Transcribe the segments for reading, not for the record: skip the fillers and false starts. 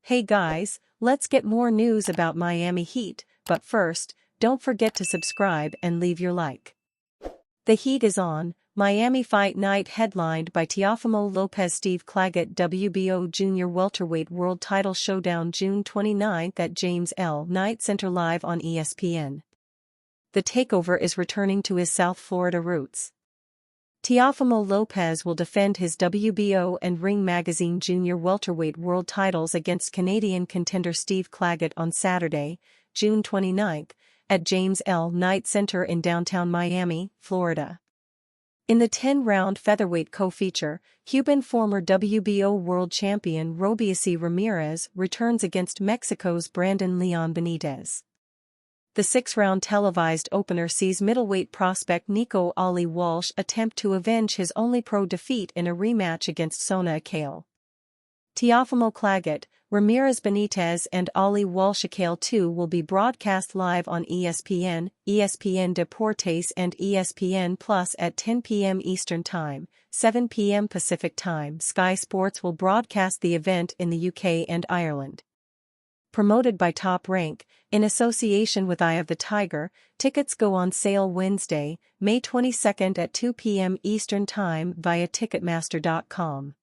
Hey guys, let's get more news about Miami Heat, but first, don't forget to subscribe and leave your like. The Heat is on. Miami Fight Night headlined by Teofimo Lopez-Steve Claggett WBO Junior Welterweight World Title Showdown June 29 at James L. Knight Center live on ESPN. The takeover is returning to his South Florida roots. Teofimo Lopez will defend his WBO and Ring Magazine Junior Welterweight World titles against Canadian contender Steve Claggett on Saturday, June 29, at James L. Knight Center in downtown Miami, Florida. In the 10-round featherweight co-feature, Cuban former WBO world champion Robeisy Ramirez returns against Mexico's Brandon Leon Benitez. The 6-round televised opener sees middleweight prospect Nico Ali Walsh attempt to avenge his only pro defeat in a rematch against Sona Akale. Teofimo Claggett, Ramirez Benitez and Ali Walsh Akale 2 will be broadcast live on ESPN, ESPN Deportes and ESPN Plus at 10 p.m. Eastern Time, 7 p.m. Pacific Time. Sky Sports will broadcast the event in the UK and Ireland. Promoted by Top Rank, in association with Eye of the Tiger, tickets go on sale Wednesday, May 22 at 2 p.m. Eastern Time via Ticketmaster.com.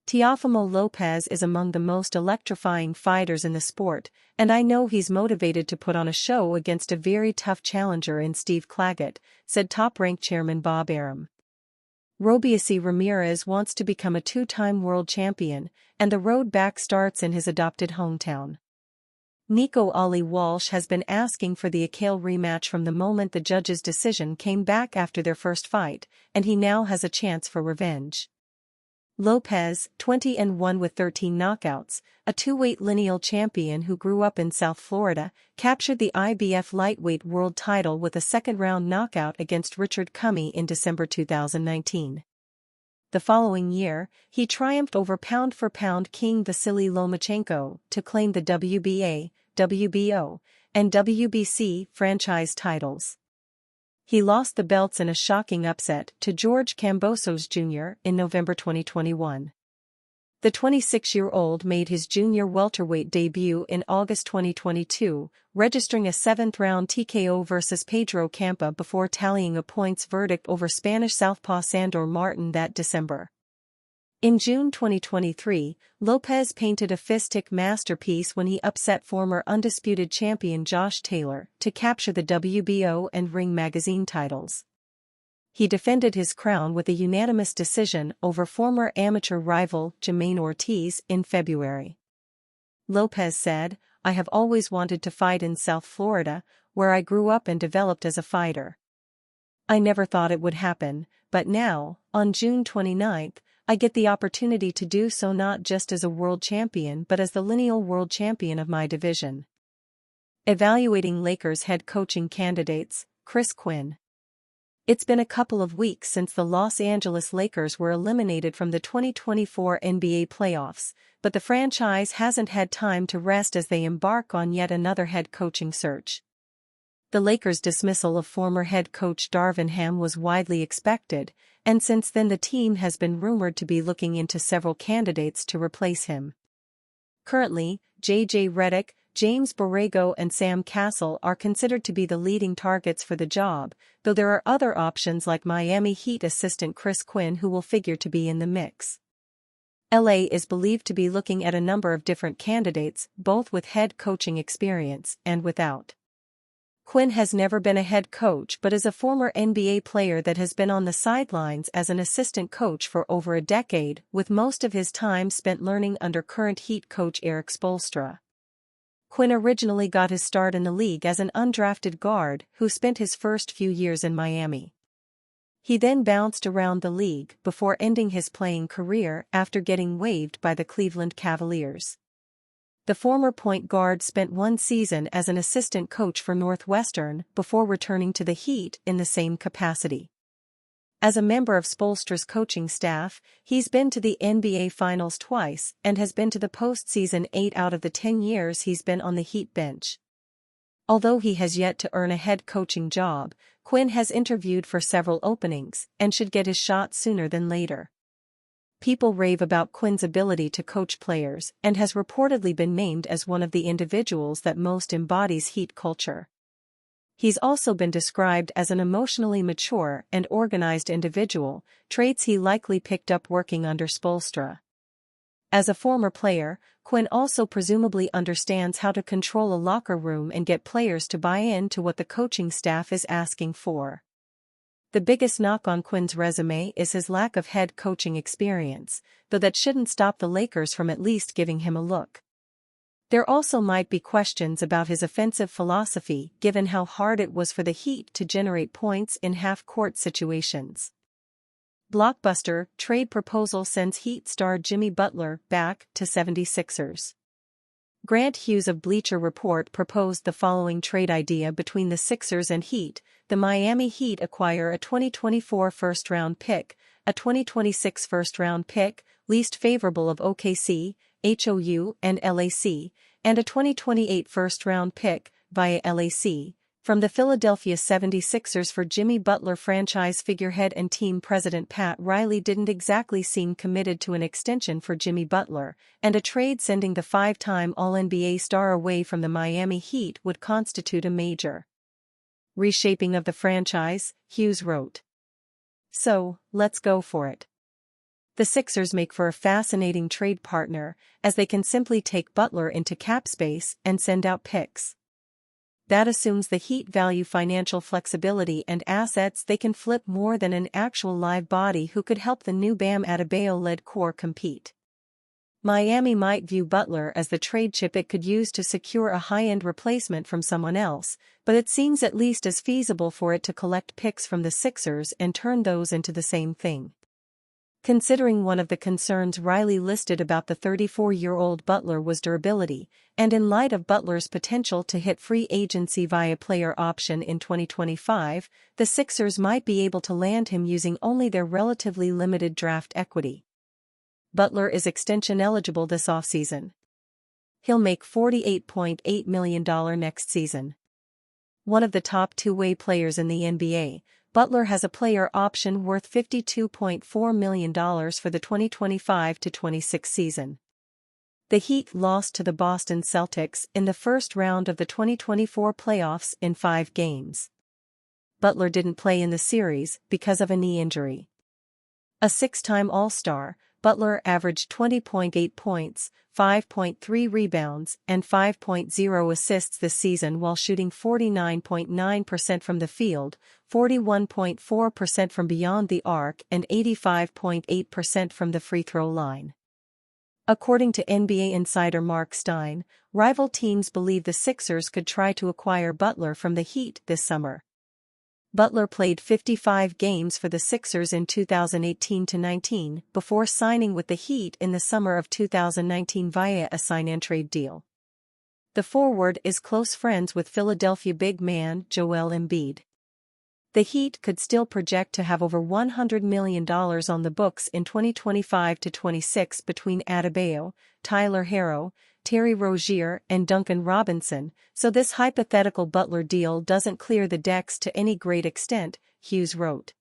Teofimo Lopez is among the most electrifying fighters in the sport, and I know he's motivated to put on a show against a very tough challenger in Steve Claggett, said Top Rank chairman Bob Arum. Robeisy Ramirez wants to become a 2-time world champion, and the road back starts in his adopted hometown. Nico Ali Walsh has been asking for the Akale rematch from the moment the judge's decision came back after their first fight, and he now has a chance for revenge. Lopez, 20-1 with 13 knockouts, a two-weight lineal champion who grew up in South Florida, captured the IBF lightweight world title with a second-round knockout against Richard Cummey in December 2019. The following year, he triumphed over pound-for-pound king Vasily Lomachenko to claim the WBA, WBO, and WBC franchise titles. He lost the belts in a shocking upset to George Kambosos Jr. in November 2021. The 26-year-old made his junior welterweight debut in August 2022, registering a 7th-round TKO versus Pedro Campa before tallying a points verdict over Spanish southpaw Sandor Martin that December. In June 2023, Lopez painted a fistic masterpiece when he upset former undisputed champion Josh Taylor to capture the WBO and Ring Magazine titles. He defended his crown with a unanimous decision over former amateur rival Jermaine Ortiz in February. Lopez said, "I have always wanted to fight in South Florida, where I grew up and developed as a fighter. I never thought it would happen, but now, on June 29, I get the opportunity to do so not just as a world champion but as the lineal world champion of my division." Evaluating Lakers head coaching candidates, Chris Quinn. It's been a couple of weeks since the Los Angeles Lakers were eliminated from the 2024 NBA playoffs, but the franchise hasn't had time to rest as they embark on yet another head coaching search. The Lakers' dismissal of former head coach Darvin Ham was widely expected, and since then the team has been rumored to be looking into several candidates to replace him. Currently, J.J. Redick, James Borrego and Sam Cassell are considered to be the leading targets for the job, though there are other options like Miami Heat assistant Chris Quinn who will figure to be in the mix. LA is believed to be looking at a number of different candidates, both with head coaching experience and without. Quinn has never been a head coach but is a former NBA player that has been on the sidelines as an assistant coach for over a decade, with most of his time spent learning under current Heat coach Erik Spoelstra. Quinn originally got his start in the league as an undrafted guard who spent his first few years in Miami. He then bounced around the league before ending his playing career after getting waived by the Cleveland Cavaliers. The former point guard spent one season as an assistant coach for Northwestern before returning to the Heat in the same capacity. As a member of Spoelstra's coaching staff, he's been to the NBA Finals twice and has been to the postseason 8 out of the 10 years he's been on the Heat bench. Although he has yet to earn a head coaching job, Quinn has interviewed for several openings and should get his shot sooner than later. People rave about Quinn's ability to coach players and has reportedly been named as one of the individuals that most embodies Heat culture. He's also been described as an emotionally mature and organized individual, traits he likely picked up working under Spoelstra. As a former player, Quinn also presumably understands how to control a locker room and get players to buy in to what the coaching staff is asking for. The biggest knock on Quinn's resume is his lack of head coaching experience, though that shouldn't stop the Lakers from at least giving him a look. There also might be questions about his offensive philosophy given how hard it was for the Heat to generate points in half-court situations. Blockbuster trade proposal sends Heat star Jimmy Butler back to 76ers. Grant Hughes of Bleacher Report proposed the following trade idea between the Sixers and Heat. The Miami Heat acquire a 2024 first-round pick, a 2026 first-round pick, least favorable of OKC, HOU and LAC, and a 2028 first-round pick, via LAC, from the Philadelphia 76ers for Jimmy Butler. Franchise figurehead and team president Pat Riley didn't exactly seem committed to an extension for Jimmy Butler, and a trade sending the five-time All-NBA star away from the Miami Heat would constitute a major reshaping of the franchise, Hughes wrote. So, let's go for it. The Sixers make for a fascinating trade partner, as they can simply take Butler into cap space and send out picks. That assumes the Heat value financial flexibility and assets they can flip more than an actual live body who could help the new Bam Adebayo-led core compete. Miami might view Butler as the trade chip it could use to secure a high-end replacement from someone else, but it seems at least as feasible for it to collect picks from the Sixers and turn those into the same thing. Considering one of the concerns Riley listed about the 34-year-old Butler was durability, and in light of Butler's potential to hit free agency via player option in 2025, the Sixers might be able to land him using only their relatively limited draft equity. Butler is extension eligible this offseason. He'll make $48.8 million next season. One of the top two-way players in the NBA, Butler has a player option worth $52.4 million for the 2025-26 season. The Heat lost to the Boston Celtics in the first round of the 2024 playoffs in 5 games. Butler didn't play in the series because of a knee injury. A 6-time All-Star, Butler averaged 20.8 points, 5.3 rebounds, and 5.0 assists this season while shooting 49.9% from the field, 41.4% from beyond the arc, and 85.8% from the free throw line. According to NBA insider Mark Stein, rival teams believe the Sixers could try to acquire Butler from the Heat this summer. Butler played 55 games for the Sixers in 2018-19 before signing with the Heat in the summer of 2019 via a sign-and-trade deal. The forward is close friends with Philadelphia big man Joel Embiid. The Heat could still project to have over $100 million on the books in 2025-26 between Adebayo, Tyler Herro, Terry Rozier and Duncan Robinson, so this hypothetical Butler deal doesn't clear the decks to any great extent, Hughes wrote.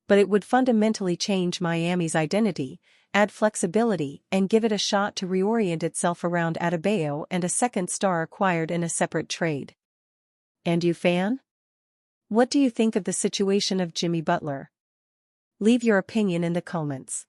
But it would fundamentally change Miami's identity, add flexibility, and give it a shot to reorient itself around Adebayo and a second star acquired in a separate trade. And you fan? What do you think of the situation of Jimmy Butler? Leave your opinion in the comments.